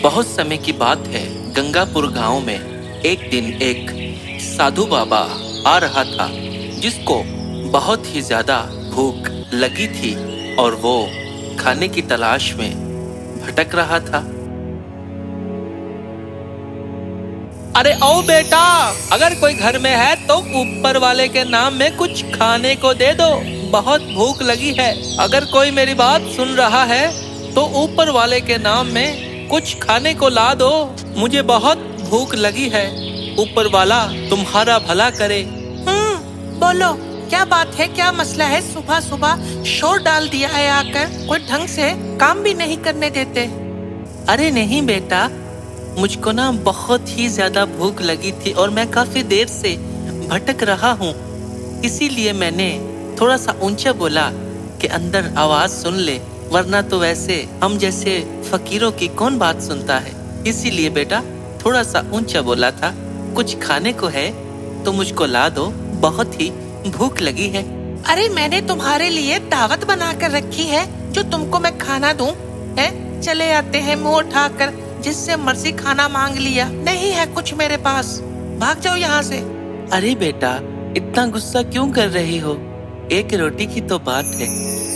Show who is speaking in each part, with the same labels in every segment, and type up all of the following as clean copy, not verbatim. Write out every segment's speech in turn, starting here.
Speaker 1: बहुत समय की बात है, गंगापुर गांव में एक दिन एक साधु बाबा आ रहा था जिसको बहुत ही ज्यादा भूख लगी थी और वो खाने की तलाश में भटक रहा था। अरे ओ बेटा, अगर कोई घर में है तो ऊपर वाले के नाम में कुछ खाने को दे दो, बहुत भूख लगी है। अगर कोई मेरी बात सुन रहा है तो ऊपर वाले के नाम में कुछ खाने को ला दो, मुझे बहुत भूख लगी है। ऊपर वाला तुम्हारा भला करे।
Speaker 2: बोलो क्या बात है, क्या मसला है? सुबह सुबह शोर डाल दिया है आकर, कोई ढंग से काम भी नहीं करने देते।
Speaker 1: अरे नहीं बेटा, मुझको ना बहुत ही ज्यादा भूख लगी थी और मैं काफी देर से भटक रहा हूँ, इसीलिए मैंने थोड़ा सा ऊंचा बोला कि अंदर आवाज सुन ले, वरना तो वैसे हम जैसे फकीरों की कौन बात सुनता है। इसीलिए बेटा थोड़ा सा ऊंचा बोला था। कुछ खाने को है तो मुझको ला दो, बहुत ही भूख लगी है।
Speaker 2: अरे मैंने तुम्हारे लिए दावत बना कर रखी है, जो तुमको मैं खाना दूं है? चले आते हैं मुंह उठाकर, जिससे मर्जी खाना मांग लिया। नहीं है कुछ मेरे पास, भाग जाओ यहाँ से।
Speaker 1: अरे बेटा इतना गुस्सा क्यों कर रही हो? एक रोटी की तो बात है।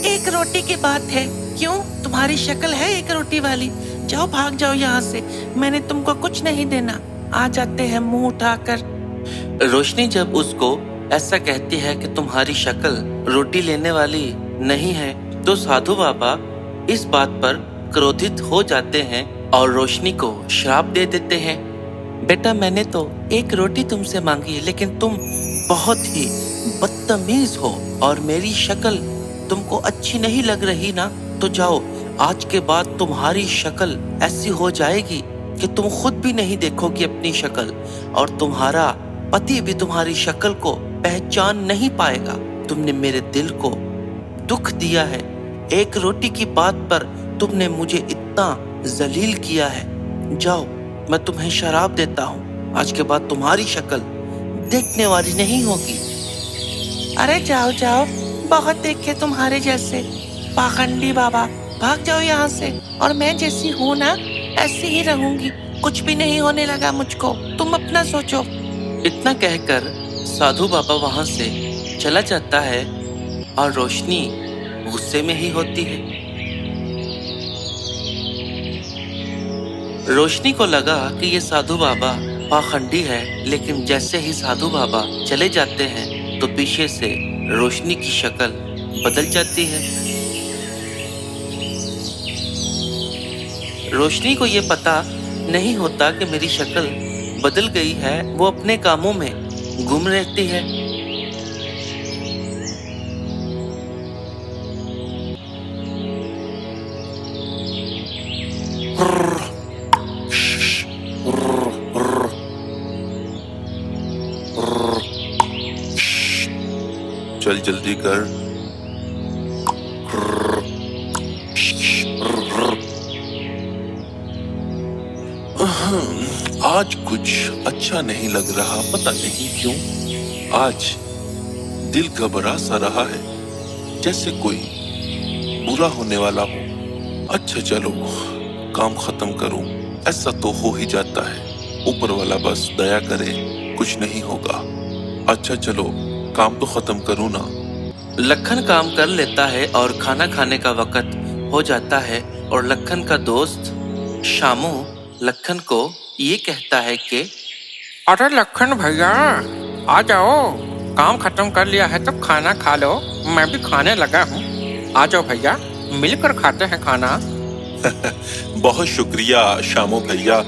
Speaker 2: एक रोटी की बात है? क्यों, तुम्हारी शक्ल है एक रोटी वाली? जाओ भाग जाओ यहाँ से, मैंने तुमको कुछ नहीं देना। आ जाते हैं मुंह उठाकर।
Speaker 1: रोशनी जब उसको ऐसा कहती है कि तुम्हारी शक्ल रोटी लेने वाली नहीं है, तो साधु बाबा इस बात पर क्रोधित हो जाते हैं और रोशनी को श्राप दे देते हैं। बेटा मैंने तो एक रोटी तुमसे मांगी, लेकिन तुम बहुत ही बदतमीज हो और मेरी शक्ल तुमको अच्छी नहीं लग रही ना, तो जाओ, आज के बाद तुम्हारी शक्ल ऐसी हो जाएगी कि तुम खुद भी नहीं देखोगी अपनी शक्ल, और तुम्हारा पति भी तुम्हारी शक्ल को पहचान नहीं पाएगा। तुमने मेरे दिल को दुख दिया है, एक रोटी की बात पर तुमने मुझे इतना जलील किया है। जाओ, मैं तुम्हें शराब देता हूँ, आज के बाद तुम्हारी शक्ल देखने वाली नहीं होगी।
Speaker 2: अरे जाओ जाओ, बहुत देखे तुम्हारे जैसे पाखंडी बाबा, भाग जाओ यहाँ से। और मैं जैसी हूँ ना ऐसी ही रहूंगी, कुछ भी नहीं होने लगा मुझको, तुम अपना सोचो।
Speaker 1: इतना कहकर साधु बाबा वहां से चला जाता है और रोशनी गुस्से में ही होती है। रोशनी को लगा कि ये साधु बाबा पाखंडी है, लेकिन जैसे ही साधु बाबा चले जाते हैं तो पीछे से रोशनी की शक्ल बदल जाती है। रोशनी को ये पता नहीं होता कि मेरी शक्ल बदल गई है, वो अपने कामों में गुम रहती है।
Speaker 3: चल जल्दी कर। आज कुछ अच्छा नहीं लग रहा, पता नहीं क्यों। आज दिल घबरा सा रहा है, जैसे कोई बुरा होने वाला हो। अच्छा चलो काम खत्म करूं, ऐसा तो हो ही जाता है, ऊपर वाला बस दया करे, कुछ नहीं होगा। अच्छा चलो काम तो खत्म करूं ना।
Speaker 1: लखन काम कर लेता है और खाना खाने का वक्त हो जाता है, और लखन का दोस्त शामू लखन को ये कहता है कि
Speaker 4: अरे लखन भैया आ जाओ, काम खत्म कर लिया है तो खाना खा लो, मैं भी खाने लगा हूँ। आ जाओ भैया, मिलकर खाते हैं खाना।
Speaker 3: बहुत शुक्रिया शामू भैया,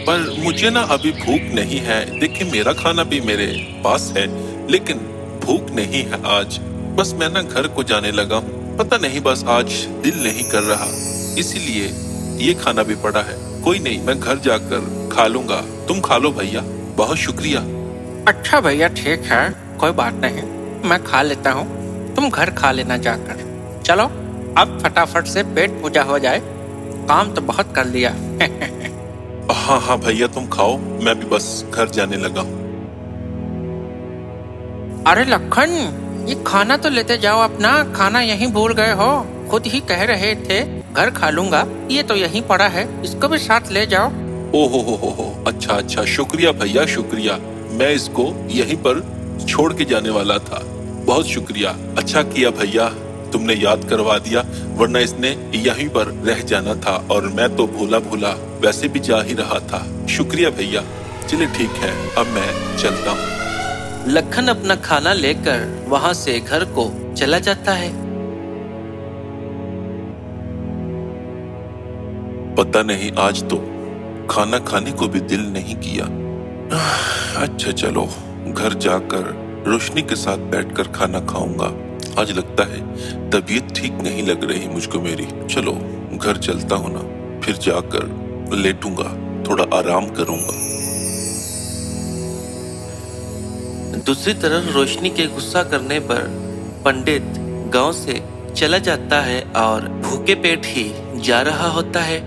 Speaker 3: पर मुझे ना अभी भूख नहीं है। देखिए मेरा खाना भी मेरे पास है, लेकिन भूख नहीं है आज। बस मैं ना घर को जाने लगा हूँ, पता नहीं बस आज दिल नहीं कर रहा, इसीलिए ये खाना भी पड़ा है। कोई नहीं, मैं घर जाकर खा लूंगा, तुम खा लो भैया। बहुत शुक्रिया।
Speaker 4: अच्छा भैया ठीक है, कोई बात नहीं, मैं खा लेता हूँ, तुम घर खा लेना जाकर। चलो अब फटाफट से पेट पूजा हो जाए, काम तो बहुत कर लिया।
Speaker 3: हाँ हाँ भैया तुम खाओ, मैं भी बस घर जाने लगा हूँ।
Speaker 4: अरे लखन, ये खाना तो लेते जाओ अपना, खाना यहीं भूल गए हो, खुद ही कह रहे थे घर खा लूंगा, ये तो यहीं पड़ा है, इसको भी साथ ले जाओ।
Speaker 3: ओहो हो, अच्छा अच्छा, शुक्रिया भैया शुक्रिया। मैं इसको यहीं पर छोड़ के जाने वाला था, बहुत शुक्रिया। अच्छा किया भैया, तुमने याद करवा दिया, वरना इसने यहीं पर रह जाना था और मैं तो भूला भूला वैसे भी जा ही रहा था। शुक्रिया भैया। चलिए ठीक है, अब मैं चलता हूँ।
Speaker 1: लखन अपना खाना लेकर वहाँ से घर को चला जाता है।
Speaker 3: पता नहीं आज तो खाना खाने को भी दिल नहीं किया। अच्छा चलो, घर जाकर रोशनी के साथ बैठकर खाना खाऊंगा। आज लगता है तबीयत ठीक नहीं लग रही मुझको मेरी। चलो घर चलता हूँ ना, फिर जाकर लेटूंगा, थोड़ा आराम करूंगा।
Speaker 1: दूसरी तरफ रोशनी के गुस्सा करने पर पंडित गांव से चला जाता है और भूखे पेट ही जा रहा होता है।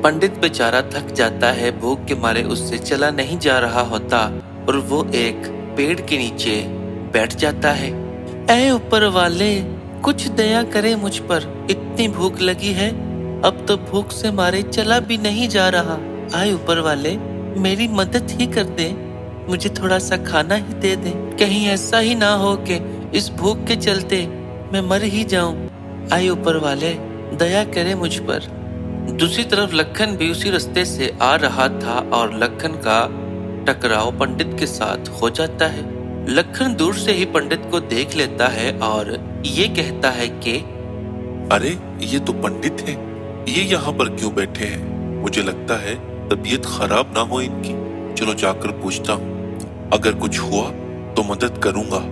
Speaker 1: पंडित बेचारा थक जाता है, भूख के मारे उससे चला नहीं जा रहा होता और वो एक पेड़ के नीचे बैठ जाता है। ऐ ऊपर वाले, कुछ दया करे मुझ पर, इतनी भूख लगी है, अब तो भूख से मारे चला भी नहीं जा रहा। आए ऊपर वाले, मेरी मदद ही कर दे, मुझे थोड़ा सा खाना ही दे दे, कहीं ऐसा ही ना हो कि इस भूख के चलते मैं मर ही जाऊं। आए ऊपर वाले, दया करे मुझ पर। दूसरी तरफ लखन भी उसी रास्ते से आ रहा था और लखन का टकराव पंडित के साथ हो जाता है। लखन दूर से ही पंडित को देख लेता है और ये कहता है कि
Speaker 3: अरे ये तो पंडित है, ये यहाँ पर क्यों बैठे हैं? मुझे लगता है तबीयत खराब ना हो इनकी। चलो जाकर पूछता हूँ, अगर कुछ हुआ तो मदद करूंगा।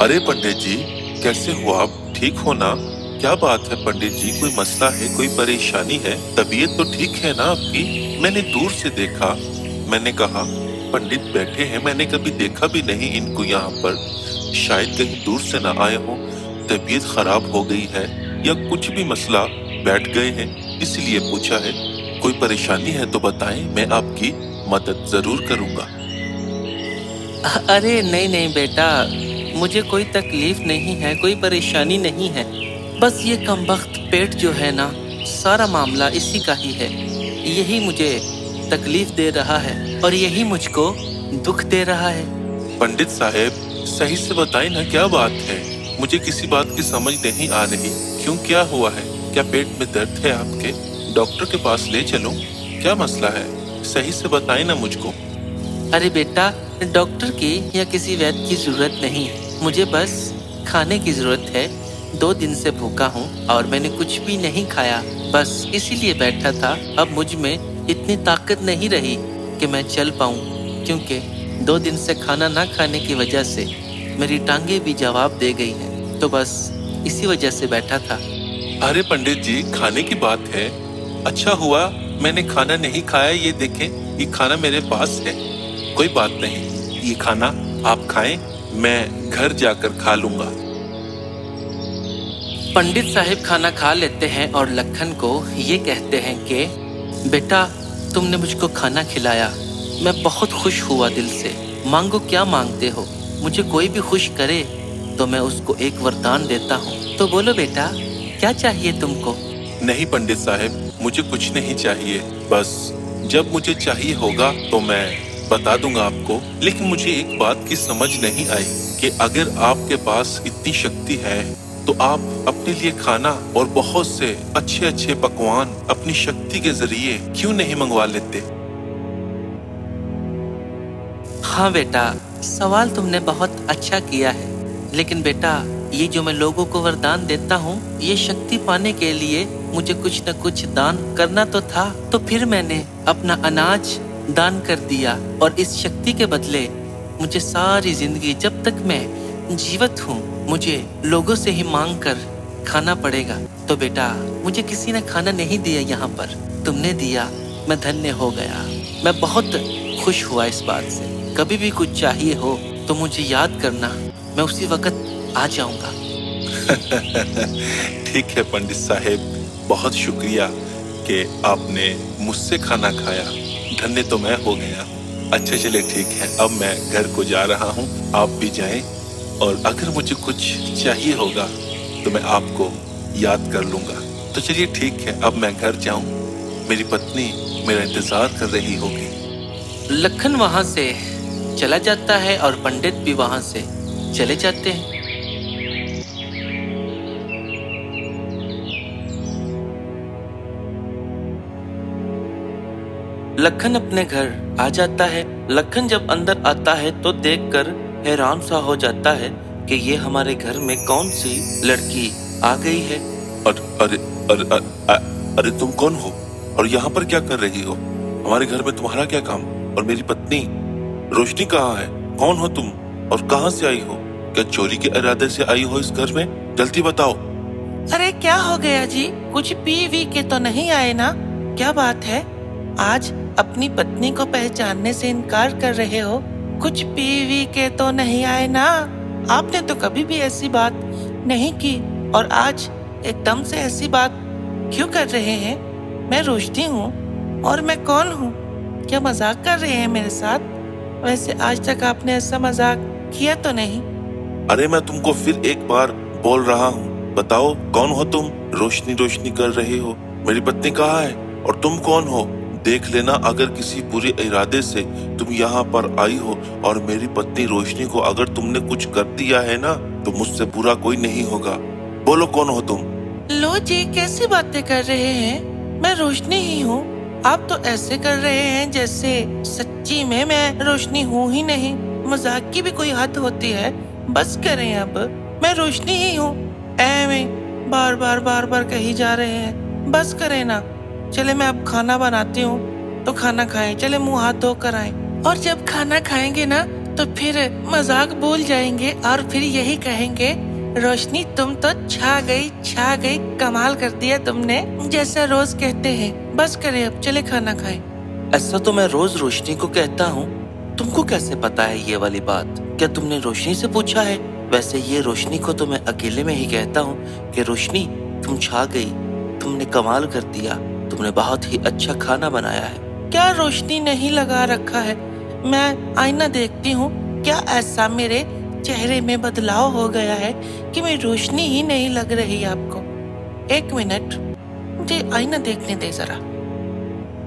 Speaker 3: अरे पंडित जी, कैसे हो आप? ठीक हो ना? क्या बात है पंडित जी, कोई मसला है, कोई परेशानी है? तबीयत तो ठीक है ना आपकी? मैंने दूर से देखा, मैंने कहा पंडित बैठे हैं, मैंने कभी देखा भी नहीं इनको यहाँ पर। शायद कहीं दूर से ना आए हो, तबीयत खराब हो गई है या कुछ भी मसला, बैठ गए हैं इसलिए पूछा है। कोई परेशानी है तो बताएं, मैं आपकी मदद जरूर करूंगा।
Speaker 1: अरे नहीं नहीं बेटा, मुझे कोई तकलीफ नहीं है, कोई परेशानी नहीं है, बस ये कमबख्त पेट जो है ना, सारा मामला इसी का ही है। यही मुझे तकलीफ दे रहा है और यही मुझको दुख दे रहा है।
Speaker 3: पंडित साहब, सही से बताएं ना, क्या बात है? मुझे किसी बात की समझ नहीं आ रही। क्यों, क्या हुआ है? क्या पेट में दर्द है आपके? डॉक्टर के पास ले चलूं? क्या मसला है? सही से बताएं ना मुझको।
Speaker 1: अरे बेटा, डॉक्टर की या किसी वैद्य की जरूरत नहीं, मुझे बस खाने की जरूरत है। 2 दिन से भूखा हूँ और मैंने कुछ भी नहीं खाया, बस इसीलिए बैठा था। अब मुझ में इतनी ताकत नहीं रही कि मैं चल पाऊँ, क्योंकि 2 दिन से खाना ना खाने की वजह से मेरी टांगे भी जवाब दे गई है, तो बस इसी वजह से बैठा था।
Speaker 3: अरे पंडित जी, खाने की बात है, अच्छा हुआ मैंने खाना नहीं खाया। ये देखें, ये खाना मेरे पास है। कोई बात नहीं, ये खाना आप खाएं, मैं घर जाकर खा लूंगा।
Speaker 1: पंडित साहिब खाना खा लेते हैं और लखन को ये कहते हैं कि बेटा, तुमने मुझको खाना खिलाया, मैं बहुत खुश हुआ दिल से। मांगो, क्या मांगते हो? मुझे कोई भी खुश करे तो मैं उसको एक वरदान देता हूँ, तो बोलो बेटा, क्या चाहिए तुमको?
Speaker 3: नहीं पंडित साहब, मुझे कुछ नहीं चाहिए, बस जब मुझे चाहिए होगा तो मैं बता दूंगा आपको। लेकिन मुझे एक बात की समझ नहीं आई कि अगर आपके पास इतनी शक्ति है तो आप अपने लिए खाना और बहुत से अच्छे अच्छे पकवान अपनी शक्ति के जरिए क्यों नहीं मंगवा लेते?
Speaker 1: हाँ बेटा, सवाल तुमने बहुत अच्छा किया है, लेकिन बेटा, ये जो मैं लोगों को वरदान देता हूँ, ये शक्ति पाने के लिए मुझे कुछ न कुछ दान करना तो था। तो फिर मैंने अपना अनाज दान कर दिया और इस शक्ति के बदले मुझे सारी जिंदगी, जब तक मैं जीवित हूँ, मुझे लोगों से ही मांग कर खाना पड़ेगा। तो बेटा, मुझे किसी ने खाना नहीं दिया, यहाँ पर तुमने दिया, मैं धन्य हो गया। मैं बहुत खुश हुआ इस बात से। कभी भी कुछ चाहिए हो तो मुझे याद करना, मैं उसी वक्त आ जाऊंगा।
Speaker 3: ठीक है पंडित साहेब, बहुत शुक्रिया कि आपने मुझसे खाना खाया। धन्य तो मैं हो गया। अच्छा चले ठीक है, अब मैं घर को जा रहा हूँ, आप भी जाएं, और अगर मुझे कुछ चाहिए होगा तो मैं आपको याद कर लूंगा। तो चलिए ठीक है, अब मैं घर जाऊं, मेरी पत्नी मेरा इंतजार कर रही होगी।
Speaker 1: लखन वहां से चला जाता है और पंडित भी वहां से चले जाते हैं। लखन अपने घर आ जाता है। लखन जब अंदर आता है तो देखकर हैरान सा हो जाता है कि ये हमारे घर में कौन सी लड़की आ गई है।
Speaker 3: अरे अरे अरे, अरे तुम कौन हो और यहाँ पर क्या कर रही हो? हमारे घर में तुम्हारा क्या काम? और मेरी पत्नी रोशनी कहाँ है? कौन हो तुम और कहाँ से आई हो? क्या चोरी के इरादे से आई हो इस घर में? जल्दी बताओ।
Speaker 2: अरे क्या हो गया जी, कुछ पी वी के तो नहीं आए ना? क्या बात है, आज अपनी पत्नी को पहचानने से इनकार कर रहे हो? कुछ पी वी के तो नहीं आए ना? आपने तो कभी भी ऐसी बात नहीं की और आज एकदम से ऐसी बात क्यों कर रहे हैं? मैं रोशनी हूँ और मैं कौन हूँ? क्या मजाक कर रहे हैं मेरे साथ? वैसे आज तक आपने ऐसा मजाक किया तो नहीं।
Speaker 3: अरे मैं तुमको फिर एक बार बोल रहा हूँ, बताओ कौन हो तुम? रोशनी रोशनी कर रहे हो। मेरी पत्नी कहाँ है और तुम कौन हो? देख लेना, अगर किसी बुरे इरादे से तुम यहाँ पर आई हो और मेरी पत्नी रोशनी को अगर तुमने कुछ कर दिया है ना तो मुझसे बुरा कोई नहीं होगा। बोलो कौन हो तुम?
Speaker 2: लो जी, कैसी बातें कर रहे हैं? मैं रोशनी ही हूँ। आप तो ऐसे कर रहे हैं जैसे सच्ची में मैं रोशनी हूँ ही नहीं। मजाक की भी कोई हद होती है। बस करें, अब मैं रोशनी ही हूँ। ऐਵੇਂ बार बार कही जा रहे हैं, बस करें ना। चले मैं अब खाना बनाती हूँ तो खाना खाएं, चले मुंह हाथ धो कर आए। और जब खाना खाएंगे ना तो फिर मजाक भूल जाएंगे और फिर यही कहेंगे, रोशनी तुम तो छा गई, कमाल कर दिया तुमने, जैसा रोज कहते हैं। बस करें अब, चले खाना खाएं।
Speaker 1: ऐसा तो मैं रोज रोशनी को कहता हूँ, तुमको कैसे पता है ये वाली बात? क्या तुमने रोशनी से पूछा है? वैसे ये रोशनी को तो मैं अकेले में ही कहता हूँ कि रोशनी तुम छा गई, तुमने कमाल कर दिया, तुमने बहुत ही अच्छा खाना बनाया है।
Speaker 2: क्या रोशनी नहीं लगा रखा है? मैं आईना देखती हूँ, क्या ऐसा मेरे चेहरे में बदलाव हो गया है कि मैं रोशनी ही नहीं लग रही आपको? एक मिनट, मुझे आईना देखने दे जरा।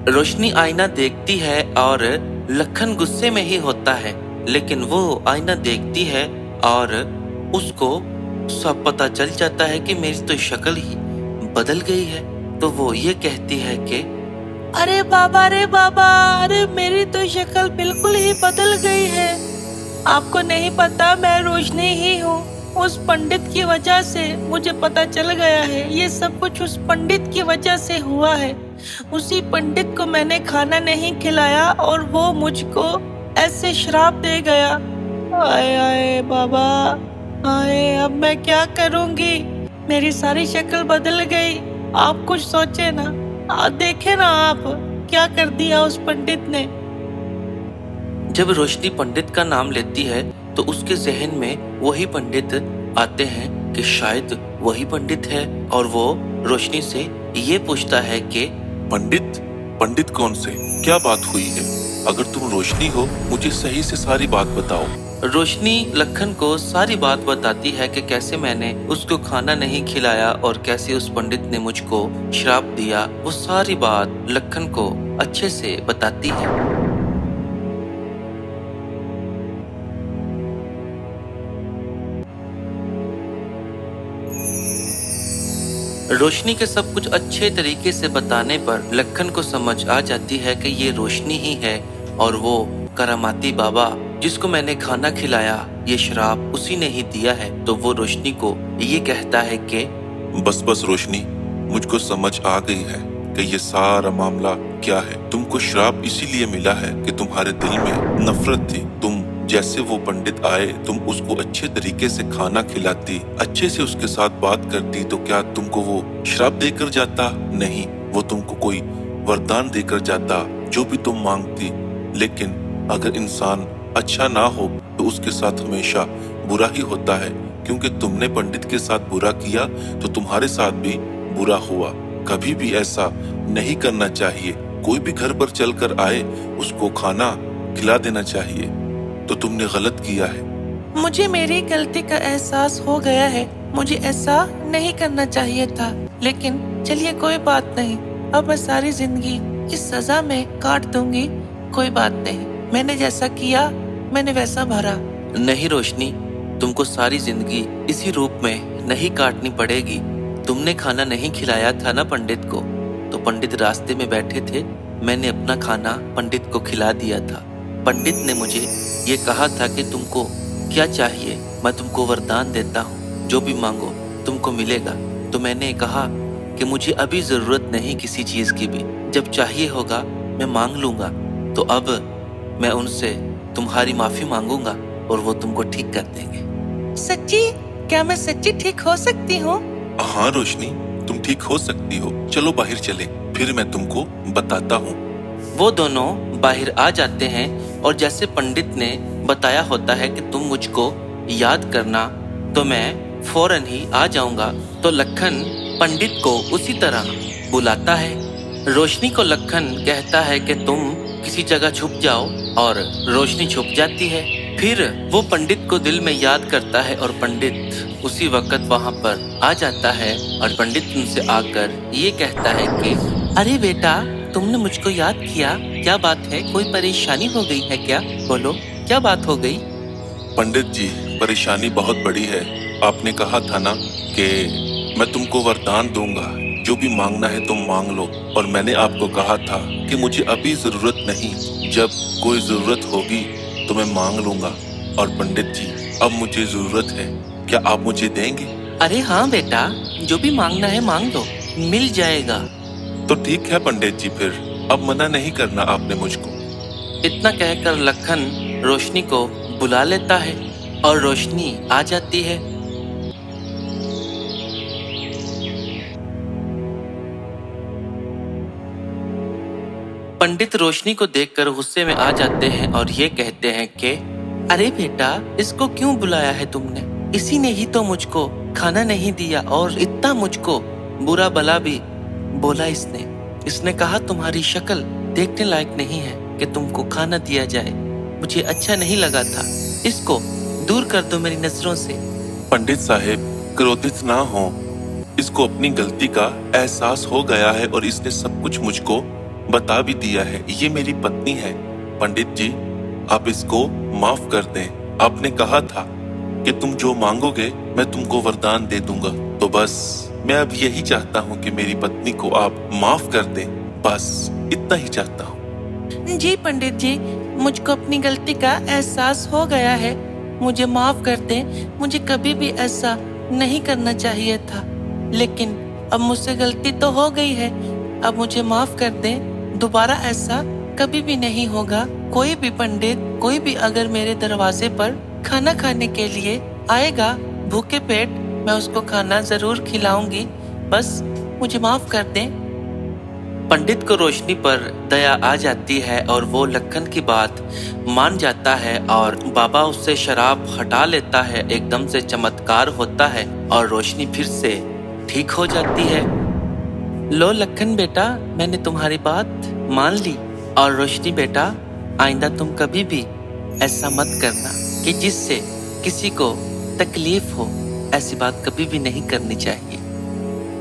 Speaker 1: रोशनी आईना देखती है और लखन गुस्से में ही होता है, लेकिन वो आईना देखती है और उसको सब पता चल जाता है कि मेरी तो शक्ल ही बदल गई है। तो वो ये कहती है कि
Speaker 2: अरे बाबा, अरे मेरी तो शक्ल बिल्कुल ही बदल गई है। आपको नहीं पता, मैं रोशनी ही हूँ। उस पंडित की वजह से मुझे पता चल गया है, ये सब कुछ उस पंडित की वजह से हुआ है। उसी पंडित को मैंने खाना नहीं खिलाया और वो मुझको ऐसे श्राप दे गया। आए आए बाबा, आए, अब मैं क्या करूँगी? मेरी सारी शक्ल बदल गई। आप कुछ सोचे ना, देखे ना आप क्या कर दिया उस पंडित ने।
Speaker 1: जब रोशनी पंडित का नाम लेती है तो उसके जहन में वही पंडित आते हैं कि शायद वही पंडित है, और वो रोशनी से ये पूछता है कि
Speaker 3: पंडित कौन से? क्या बात हुई है? अगर तुम रोशनी हो मुझे सही से सारी बात बताओ।
Speaker 1: रोशनी लखन को सारी बात बताती है कि कैसे मैंने उसको खाना नहीं खिलाया और कैसे उस पंडित ने मुझको श्राप दिया। वो सारी बात लखन को अच्छे से बताती है। रोशनी के सब कुछ अच्छे तरीके से बताने पर लखन को समझ आ जाती है कि ये रोशनी ही है और वो करामाती बाबा जिसको मैंने खाना खिलाया, ये श्राप उसी ने ही दिया है। तो वो रोशनी को ये कहता है कि
Speaker 3: बस रोशनी, मुझको समझ आ गई है कि ये सारा मामला क्या है। तुमको श्राप इसीलिए मिला है कि तुम्हारे दिल में नफरत थी। तुम जैसे वो पंडित आए, तुम उसको अच्छे तरीके से खाना खिलाती, अच्छे से उसके साथ बात करती, तो क्या तुमको वो श्राप देकर जाता? नहीं, वो तुमको कोई वरदान देकर जाता, जो भी तुम मांगती। लेकिन अगर इंसान अच्छा ना हो तो उसके साथ हमेशा बुरा ही होता है। क्योंकि तुमने पंडित के साथ बुरा किया तो तुम्हारे साथ भी बुरा हुआ। कभी भी ऐसा नहीं करना चाहिए। कोई भी घर पर चलकर आए उसको खाना खिला देना चाहिए। तो तुमने गलत किया है।
Speaker 2: मुझे मेरी गलती का एहसास हो गया है। मुझे ऐसा नहीं करना चाहिए था, लेकिन चलिए कोई बात नहीं। अब मैं सारी जिंदगी इस सजा में काट दूंगी। कोई बात नहीं, मैंने जैसा किया मैंने वैसा भरा।
Speaker 1: नहीं रोशनी, तुमको सारी जिंदगी इसी रूप में नहीं काटनी पड़ेगी। तुमने खाना नहीं खिलाया था ना पंडित को, तो पंडित रास्ते में बैठे थे, मैंने अपना खाना पंडित को खिला दिया था। पंडित ने मुझे ये कहा था कि तुमको क्या चाहिए, मैं तुमको वरदान देता हूँ, जो भी मांगो तुमको मिलेगा। तो मैंने कहा कि मुझे अभी जरूरत नहीं किसी चीज की भी, जब चाहिए होगा मैं मांग लूंगा। तो अब मैं उनसे तुम्हारी माफी मांगूंगा और वो तुमको ठीक कर देंगे।
Speaker 2: सच्ची? क्या मैं सच्ची ठीक हो सकती हूँ?
Speaker 3: हाँ रोशनी, तुम ठीक हो सकती हो। चलो बाहर चले, फिर मैं तुमको बताता हूँ।
Speaker 1: वो दोनों बाहर आ जाते हैं और जैसे पंडित ने बताया होता है कि तुम मुझको याद करना, तो मैं फौरन ही आ जाऊंगा। तो लखन पंडित को उसी तरह बुलाता है। रोशनी को लखन कहता है कि तुम किसी जगह छुप जाओ, और रोशनी छुप जाती है। फिर वो पंडित को दिल में याद करता है और पंडित उसी वक्त वहाँ पर आ जाता है और पंडित उनसे आकर ये कहता है कि
Speaker 2: अरे बेटा, तुमने मुझको याद किया। क्या बात है? कोई परेशानी हो गई है क्या? बोलो, क्या बात हो गई?
Speaker 3: पंडित जी, परेशानी बहुत बड़ी है। आपने कहा था ना कि मैं तुमको वरदान दूंगा, जो भी मांगना है तुम मांग लो। और मैंने आपको कहा था कि मुझे अभी जरूरत नहीं, जब कोई जरूरत होगी तो मैं मांग लूंगा। और पंडित जी, अब मुझे जरूरत है, क्या आप मुझे देंगे?
Speaker 2: अरे हाँ बेटा, जो भी मांगना है मांग लो, मिल जाएगा।
Speaker 3: तो ठीक है पंडित जी, फिर अब मना नहीं करना आपने मुझको।
Speaker 1: इतना कहकर लखन रोशनी को बुला लेता है और रोशनी आ जाती है। पंडित रोशनी को देखकर गुस्से में आ जाते हैं और ये कहते हैं कि
Speaker 2: अरे बेटा, इसको क्यों बुलाया है तुमने? इसी ने ही तो मुझको खाना नहीं दिया और इतना मुझको बुरा भला भी बोला। इसने कहा तुम्हारी शक्ल देखने लायक नहीं है कि तुमको खाना दिया जाए। मुझे अच्छा नहीं लगा था। इसको दूर कर दो मेरी नजरों से।
Speaker 3: पंडित साहब, क्रोधित ना हो। इसको अपनी गलती का एहसास हो गया है और इसने सब कुछ मुझको बता भी दिया है। ये मेरी पत्नी है। पंडित जी, आप इसको माफ कर दें। आपने कहा था कि तुम जो मांगोगे मैं तुमको वरदान दे दूंगा। तो बस मैं अब यही चाहता हूँ कि मेरी पत्नी को आप माफ कर दें। बस इतना ही चाहता हूँ।
Speaker 2: जी पंडित जी, मुझको अपनी गलती का एहसास हो गया है। मुझे माफ कर दें। मुझे कभी भी ऐसा नहीं करना चाहिए था, लेकिन अब मुझसे गलती तो हो गई है। अब मुझे माफ कर दें। दोबारा ऐसा कभी भी नहीं होगा। कोई भी पंडित, कोई भी अगर मेरे दरवाजे पर खाना खाने के लिए आएगा भूखे पेट, मैं उसको खाना जरूर खिलाऊंगी। बस मुझे माफ कर दें।
Speaker 1: पंडित को रोशनी पर दया आ जाती है और वो लखन की बात मान जाता है और बाबा उससे शराब हटा लेता है। एकदम से चमत्कार होता है और रोशनी फिर से ठीक हो जाती है।
Speaker 2: लो लखन बेटा, मैंने तुम्हारी बात मान ली। और रोशनी बेटा, आइंदा तुम कभी भी ऐसा मत करना कि जिससे किसी को तकलीफ हो। ऐसी बात कभी भी नहीं करनी चाहिए।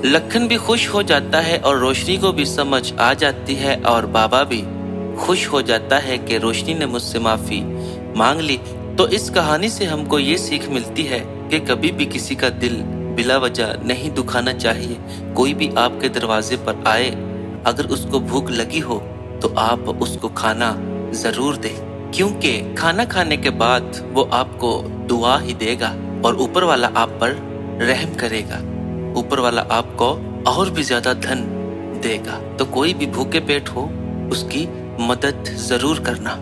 Speaker 1: लखन भी खुश हो जाता है और रोशनी को भी समझ आ जाती है और बाबा भी खुश हो जाता है कि रोशनी ने मुझसे माफी मांग ली। तो इस कहानी से हमको ये सीख मिलती है कि कभी भी किसी का दिल बिला वजह नहीं दुखाना चाहिए। कोई भी आपके दरवाजे पर आए, अगर उसको भूख लगी हो तो आप उसको खाना जरूर दें, क्योंकि खाना खाने के बाद वो आपको दुआ ही देगा और ऊपर वाला आप पर रहम करेगा। ऊपर वाला आपको और भी ज्यादा धन देगा। तो कोई भी भूखे पेट हो, उसकी मदद जरूर करना।